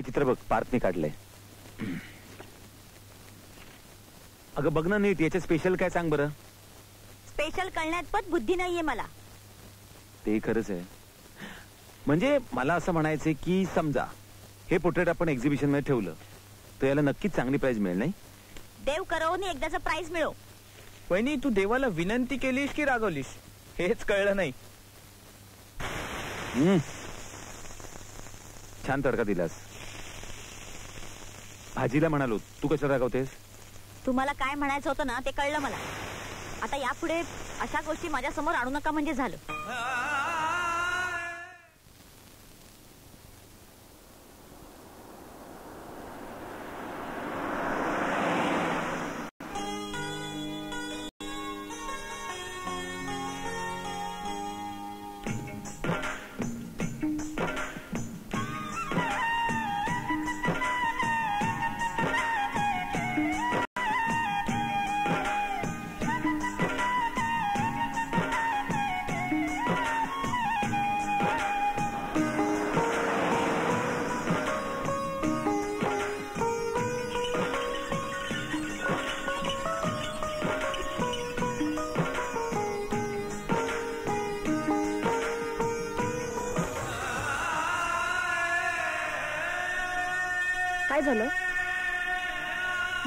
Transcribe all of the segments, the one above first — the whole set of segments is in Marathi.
चित्र बघ, पार्थने काढलंय. अगं बघ ना नीट, याचे स्पेशल काय सांग बरं. स्पेशल कळण्यात पण बुद्धी नाहीये मला. ते खरंच आहे. म्हणजे मला असं म्हणायचंय की समजा हे पोर्ट्रेट आपण एक्झिबिशन मध्ये ठेवलं तर याला नक्कीच चांगली प्राइस मिळेल, नाही? देव करो आणि एकदाचा प्राइस मिळो. वहिनी, तू देवाला विनंती केलीस की रागवलीस हेच कळलं नाही. छान तडका दिलास. भाजीला म्हणालो, तू कशाला रागवतेस? तुम्हाला काय म्हणायचं होतं ना ते कळलं मला. आता यापुढे अशा गोष्टी माझ्या समोर आणू नका म्हणजे झालं. काय झालं?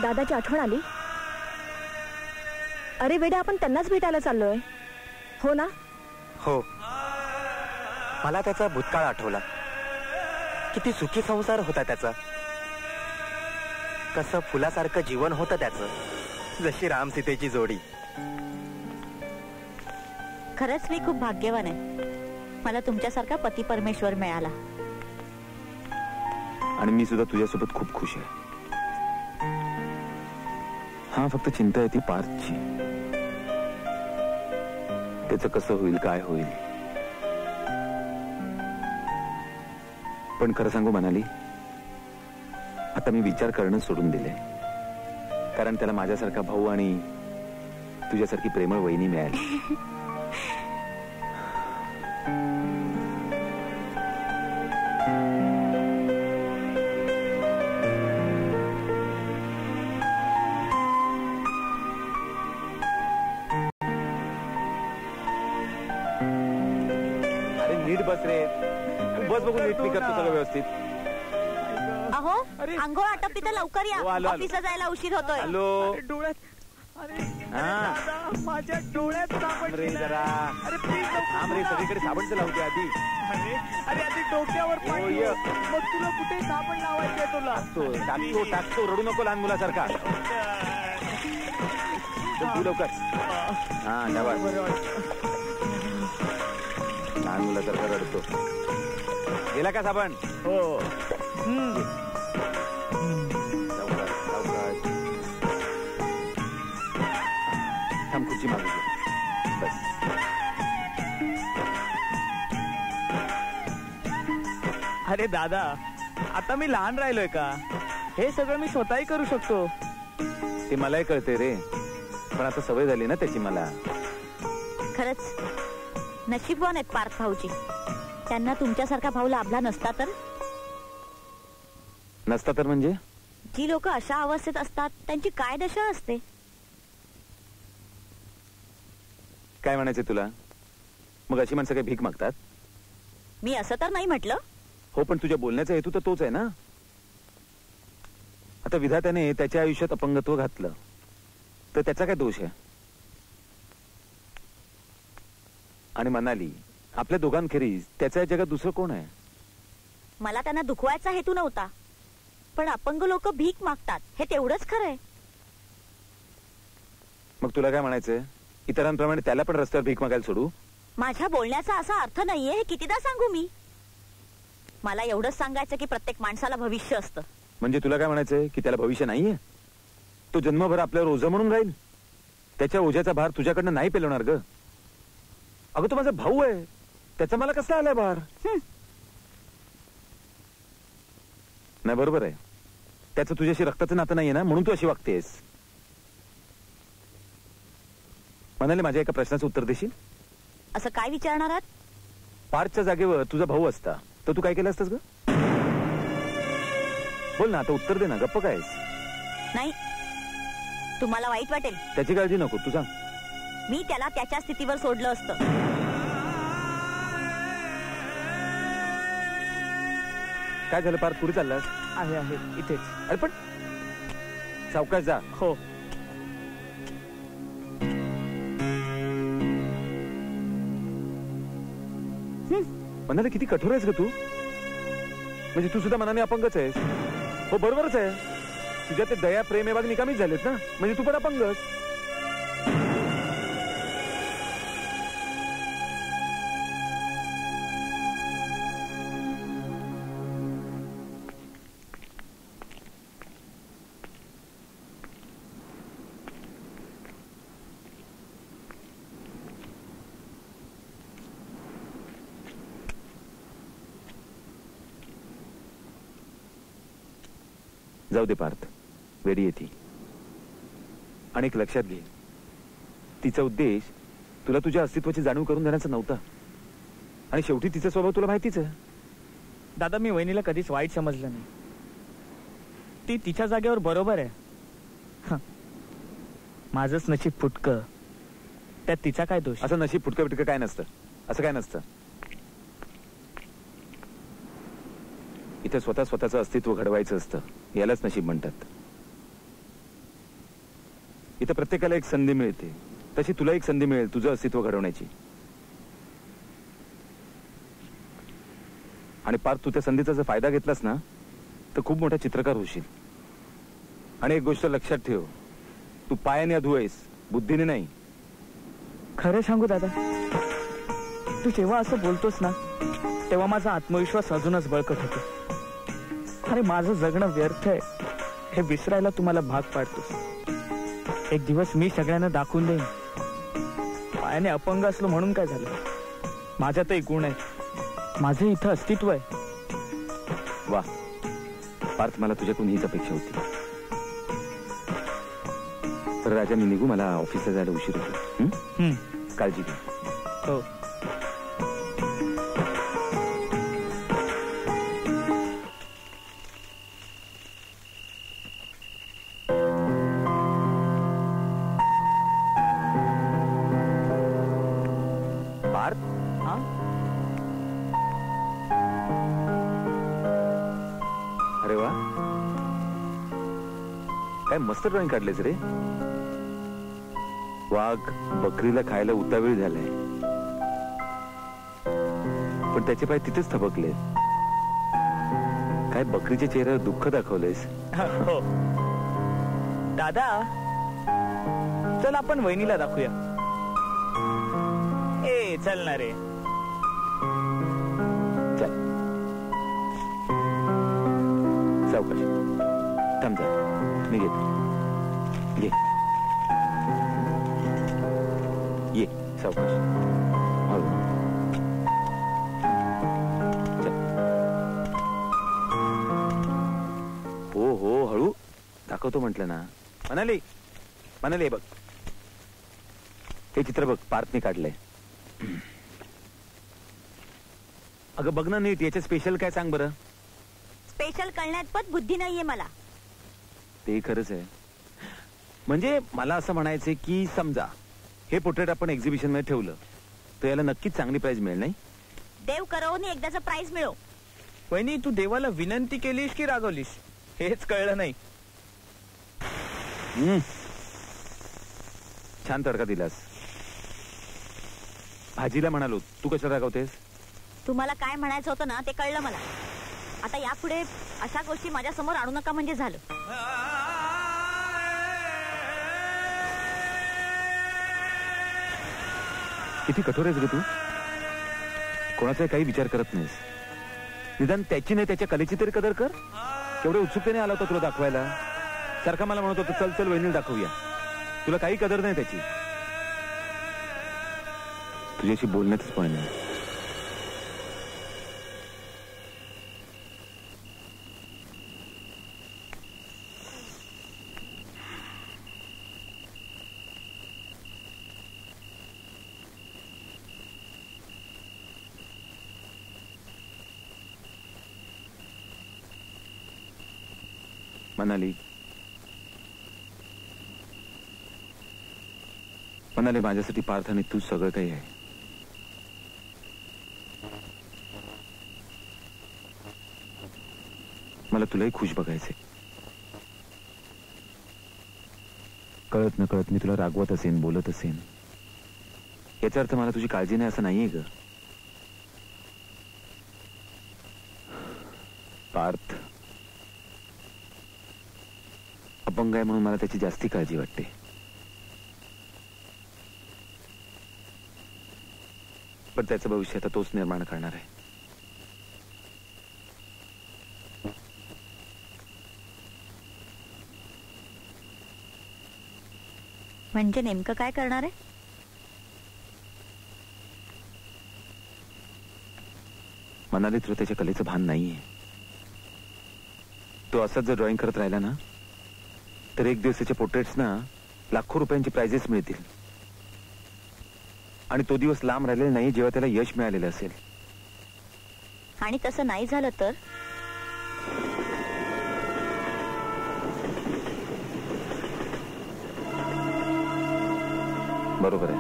दादाची आठवण आली? अरे वेडे, आपण त्यांनाच भेटायला चाललोय, हो ना? हो. मला त्याचा भूतकाळ आठवला. किती सुखी संसार होता त्याचा. कसं फुलासारखं जीवन होतं त्याचं, जशी राम सीतेची जोडी. खरंच मी खूप भाग्यवान आहे. मला तुमच्यासारखा पती परमेश्वर मिळाला. आणि मी सुद्धा तुझ्यासोबत खूप खुश आहे. हा, फक्त चिंता आहे ती पार्थची. त्याचं कसं होईल, काय होईल. पण खरं सांगू मनाली, आता मी विचार करणं सोडून दिले. कारण त्याला माझ्यासारखा भाऊ आणि तुझ्यासारखी प्रेमळ वहिनी मिळाली. नीट बस रे, बस बघून नीट मी करतो सगळं व्यवस्थित. अहो, अंघोळ आटपली तर लवकर या, ऑफिसला जायला उशीर होतोय. हॅलो, डोळ्यात, माझ्या डोळ्यात साबण रे जरा. अरे प्लीज रे, सगळीकडे साबण तर लावते आधी. अरे आधी डोक्यावर पाणी, मग तुला कुठे साबण लावायचंय? तुला टाकतो टाकतो, रडू नको लहान मुलासारखा. तू लवकर. हा, लहान मुलासारखा रडतो. गेला का साबण? हो. थांब, खुर्ची मागू बस. अरे दादा, आता मी लहान राहिलोय का? हे सगळं मी स्वतःही करू शकतो. ते मलाही कळते रे, पण आता सवय झाली ना त्याची मला. खरंच नशीबवान आहेत पार्थ भाऊजी. त्यांना तुमच्यासारखा भाऊ लाभला नसता तर? नसता तर म्हणजे? जी लोक अशा अवस्थेत असतात त्यांची काय दशा असते. काय म्हणायचं तुला? मग अशी माणसं काही भीक मागतात? मी असं तर नाही म्हटलं. हो, पण तुझ्या बोलण्याचा हेतू तर तोच आहे ना. आता विधात्याने त्याच्या आयुष्यात अपंगत्व घातलं तर त्याचा काय दोष आहे? आणि मनाली, आपल्या दोघांखेरीज त्याच्या जगात दुसरं कोण आहे? मला त्यांना दुखवायचा हेतू नव्हता, पण अपंग लोक भीक मागतात हे तेवढंच खरंय. मग तुला काय म्हणायचंय? इतरांप्रमाणे त्याला पण रस्त्यावर भीक मागायला सोडू? माझ्या बोलण्याचा असा अर्थ नाहीये हे कितीदा सांगू मी. मला एवढंच सांगायचं की प्रत्येक माणसाला भविष्य असतं. म्हणजे तुला काय म्हणायचंय की त्याला भविष्य नाहीये? तो जन्मभर आपल्यावर ओझं म्हणून राहील? त्याच्या ओझ्याचा भार तुझ्याकडनं नाही पेलवणार ग. अगं, तो माझा भाऊ आहे, त्याचा मला कसला आलाय भार? नाही, बरोबर आहे. त्याचं तुझ्याशी रक्ताचं नातं नाहीये ना, म्हणून तू अशी वागतेस. म्हणाले, माझ्या एका प्रश्नाचं उत्तर देशील? असं काय विचारणार आहात? पार्थच्या जागेवर तुझा भाऊ असता तर तू काय केलं असतंस ग? बोल ना आता, उत्तर दे ना, गप्प कायस? नाही, तुम्हाला वाईट वाटेल. त्याची काळजी नको, तू सांग. मी त्याला त्याच्या स्थितीवर सोडलं असतं. काय झालं पार्थ, कुठे चाललास? आहे आहे इथेच. अरे पण सावकाश जा. हो. मनाला किती कठोर आहेस ग तू. म्हणजे तू सुद्धा मनाने अपंगच आहेस. हो बरोबरच आहे, तुझ्या ते दया प्रेम हे भाग निकामीच झालेत ना, म्हणजे तू पण अपंगच. जाऊ दे पार्थ, वेडी येते. आणि एक लक्षात घे, तिचा उद्देश तुला तुझ्या अस्तित्वाची जाणीव करून देण्याचा नव्हता. आणि शेवटी तिचा स्वभाव तुला माहितीच आहे. दादा, मी वहिनीला कधीच वाईट समजलं नाही. ती तिच्या जागेवर बरोबर आहे. हं. माझंच नशीब फुटकं, त्यात तिचा काय दोष? असं नशीब फुटकं बिटकं काय नसतं, असं काय नसतं. इथे स्वतःचं अस्तित्व घडवायचं असतं, यालाच नशीब म्हणतात. इथं प्रत्येकाला एक संधी मिळते, तशी तुला एक संधी मिळेल तुझं अस्तित्व घडवण्याची. आणि पार्थ, तू त्या संधीचा जर फायदा घेतलास ना तर खूप मोठा चित्रकार होशील. आणि एक गोष्ट लक्षात ठेव, तू पायाने अधू आहेस, बुद्धीने नाही. खरं सांगू दादा, तू जेव्हा असं बोलतोस ना तेव्हा माझा आत्मविश्वास अजूनच बळकट होतो. अरे माझं जगणं व्यर्थ आहे हे विसरायला तुम्हाला भाग पाडतोस. एक दिवस मी सगळ्यांना दाखवून देईन, पायाने अपंग असलो म्हणून काय झालं, माझ्यातही गुण आहे, माझं इथं अस्तित्व आहे. वा पार्थ, मला तुझ्याकडून हीच अपेक्षा होती. तर राजा, मी निघू, मला ऑफिसला जायला उशीर होतो. काळजी घे. हो. अरे वा, काय मस्त ड्रॉइंग काढलेस रे. वाघ बकरीला खायला उतावीळ झालाय, पण त्याचे पाय तिथेच थबकले. काय बकरीच्या चेहऱ्यावर दुःख दाखवलेस. हो दादा, चल आपण वहिनीला दाखवूया. ए चल ना रे. चल सावकाश, थांब जा, मी घेतो. ये ये सावकाश, हळू. चल. हो हो हळू, दाखवतो म्हटलं ना. म्हणाली म्हणाली, बघ हे चित्र बघ, पार्थने काढलंय. अगं बघ ना नीट, याचे स्पेशल काय सांग बरं. स्पेशल कळण्यात पण बुद्धी नाहीये मला. ते खरंच आहे. म्हणजे मला असं म्हणायचंय की समजा हे पोर्ट्रेट आपण एक्झिबिशन मध्ये ठेवलं तर याला नक्कीच चांगली प्राइस मिळेल, नाही? देव करो आणि एकदाचा प्राइस मिळो. वहिनी, तू देवाला विनंती केलीस की रागवलीस हेच कळलं नाही. छान तडका दिलास. भाजीला म्हणालो, तू कशाला रागवतेस? तुम्हाला काय म्हणायचं होतं ना ते कळलं मला. आता यापुढे अशा गोष्टी माझ्या समोर आणू नका म्हणजे झालं. किती कठोर आहेस ग तू. कोणाचाही काही विचार करत नाहीस. निदान त्याची नाही त्याच्या कलेची तरी कदर कर. केवढ्या उत्सुकतेने आला होता तुला दाखवायला. सारखा मला म्हणत होता चल चल वहिनीला दाखवूया. तुला काही कदर नाही त्याची. तुझ्याशी बोलण्यातच पण नाही. मनाली, मनाली, माझ्यासाठी पार्थ आणि तू सगळं काही आहे. मला तुलाही खुश बघायचे. कळत न कळत मी तुला रागवत असेन, बोलत असेन, याचा अर्थ मला तुझी काळजी नाही असं नाहीये ग. पार्थ अपंग आहे म्हणून मला त्याची जास्ती काळजी वाटते. पण त्याचं भविष्य आता तोच निर्माण करणार आहे. म्हणजे नेमकं काय करणार आहे? मनाली, तुला त्याच्या कलेचं भान नाहीये. तो असाच जर ड्रॉइंग करत राहिला ना तर एक दिवस त्याच्या पोर्ट्रेट्स ना लाखो रुपयांची प्राइजेस मिळतील. आणि तो दिवस लांब राहिलेला नाही जेव्हा त्याला यश मिळालेलं असेल. आणि तसं नाही झालं तर? बरोबर आहे.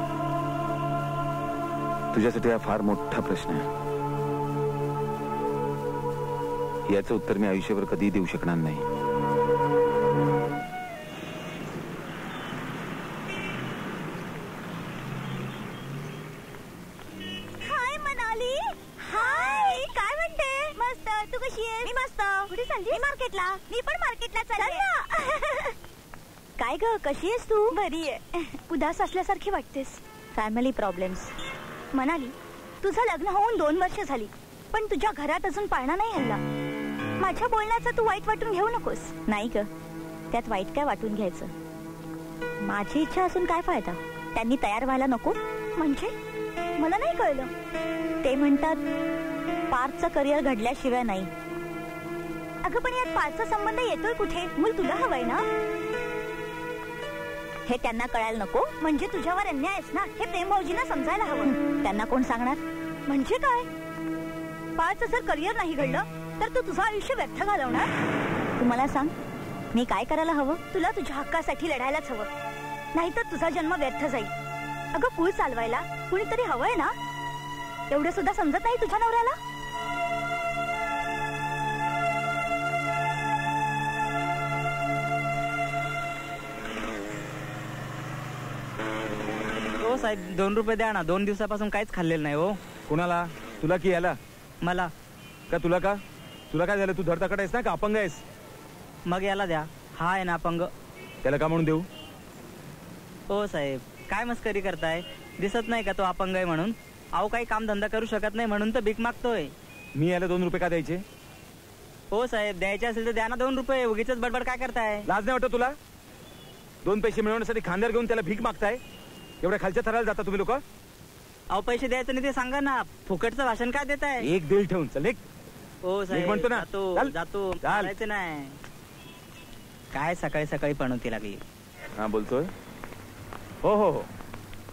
तुझ्यासाठी हा फार मोठा प्रश्न आहे. याचं उत्तर मी आयुष्यभर कधीही देऊ शकणार नाही. हाय मनाली. हाय, काय म्हणते? मस्त. तू कशी आहे? मी मस्त. कुठे चालली? मी मार्केटला. मी पण मार्केटला चालले. काय ग, कशी आहेस तू? बरी आहे. उदास असल्यासारखी वाटतेस. Family problems. मनाली, तुझं लग्न होऊन 2 वर्ष झाली, पण तुझ्या घरात अजून पाळणा नाही हल्ला. माझ्या बोलण्याचं तू वाईट वाटून घेऊ नकोस. नाही ग, त्यात वाईट काय वाटून घ्यायचं? माझी इच्छा असून काय फायदा? त्यांनी तयार व्हायला नको? म्हणजे मला नाही कळलं. ते म्हणतात पार्थचं करिअर घडल्याशिवाय नाही. अगं पण यात पार्थचा संबंध येतोय कुठे? मूल तुला हवंय ना? हे त्यांना कळायला नको? म्हणजे तुझ्यावर अन्याय आहेस ना, हे प्रेम भाऊजींना समजायला हवं. त्यांना कोण सांगणार? म्हणजे काय? पार्थचं जर करिअर नाही घडलं तर तू तुझं आयुष्य व्यर्थ घालवणार? तू मला सांग, मी काय करायला हवं? तुला तुझ्या हक्कासाठी लढायलाच हवं, नाहीतर तुझा जन्म व्यर्थ जाईल. अगं कुळ चालवायला कुणीतरी हवंय ना? एवढं सुद्धा समजत नाही तुझ्या नवऱ्याला? हो साहेब, 2 रुपये द्या ना. 2 दिवसापासून काहीच खाल्लेलं नाही हो. कुणाला? तुला की याला? मला. का तुला का? तुला काय झालं? तू धडधाकट आहेस ना का अपंग आहेस? मग याला द्या. हा आहे ना अपंग. त्याला का म्हणून देऊ? हो साहेब, काय मस्करी करताय? दिसत नाही का तो अपंग आहे म्हणून? अहो, काही काम धंदा करू शकत नाही म्हणून तर भीक मागतोय. मी याला 2 रुपये का द्यायचे? हो साहेब, द्यायचे असेल तर द्या ना 2 रुपये. उगीच बडबड काय करताय? लाज नाही वाटत तुला? 2 पैसे मिळवण्यासाठी खांद्यावर घेऊन त्याला भीक मागताय? एवढ्या खालच्या थराला जाता तुम्ही लोक? अहो, पैसे द्यायचं नाही ते सांगा ना. फुकटचं भाषण काय देताय? एक दिल ठेवून चल एक. हो साहेब, म्हणतो ना. जातो जातो. चाल. चालायचं नाही. काय सकाळी सकाळी पणवती लागली. हा बोलतोय. हो हो हो,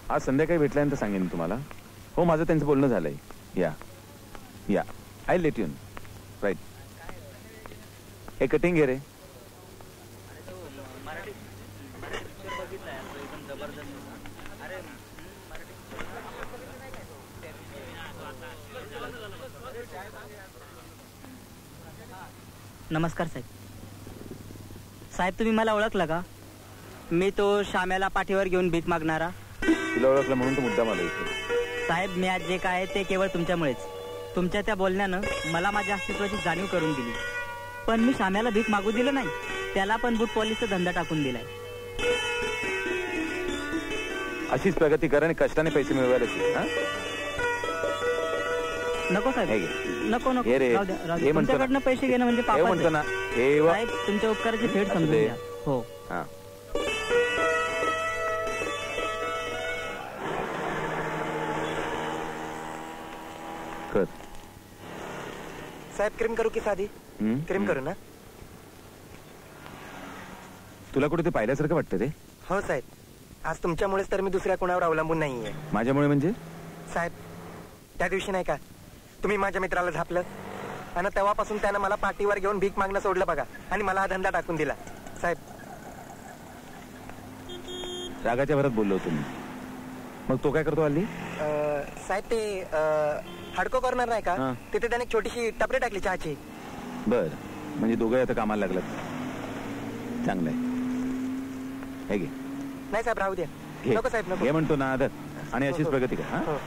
आज संध्याकाळी भेटल्यानंतर सांगेन तुम्हाला. हो, माझं त्यांचं बोलणं झालंय. या या, आय लेट यू राईट. हे कटिंग घे रे. नमस्कार साहेब. साहेब, तुम्ही मला ओळखलं का? मी तो श्याम्याला पाठीवर घेऊन भीक मागणारा. तुला ओळखलं म्हणून तो मुद्दा मला इथे. साहेब, मी आज जे काय ते केवळ तुमच्यामुळेच. तुमच्या त्या बोलण्यानं मला माझ्या अस्तित्वाची जाणीव करून दिली. पण मी श्याम्याला भीक मागू दिलं नाही. त्याला पण बूट पॉलिशचा धंदा टाकून दिलाय. अशीच प्रगती कर आणि कष्टाने पैसे मिळवायला शिक. हा? नको साहेब, हे घे. नको नको. हे रे, राहू द्या, राहू द्या. हे म्हणतो ना. तुमच्याकडनं पैसे घेणं म्हणजे हे पापाचं म्हणतो ना. आहे. हे वा. साहेब, तुमच्या उपकाराची फेड समजून दे. घ्या. हो. हा. कर. साहेब, क्रीम करू की साधी? हम्म? क्रीम करू ना? तुला कुठे ते पाहिल्यासारखं वाटतं रे? हो साहेब, आज तुमच्यामुळेच तर मी दुसऱ्या कोणावर अवलंबून नाहीये. माझ्यामुळे म्हणजे? साहेब, त्या दिवशी नाही का तुम्ही माझ्या मित्राला झापलं आणि तेव्हापासून त्यानं मला पाठीवर घेऊन भीक मागणं सोडलं बघा आणि मला हा धंदा टाकून दिला. साहेब रागाच्या भरात बोललो होतो मी. मग तो काय करतो हल्ली? साहेब ते हाडको कॉर्नर नाही हा. का, तिथे त्याने एक छोटीशी टपरी टाकली चहाची. बर, म्हणजे दोघं आता कामाला लागलात. चांगलंय. हे घे नाही साहेब राहू द्या. घे. नको साहेब नको. घे म्हणतो ना आदत आणि अशीच प्रगती कर. हा हो.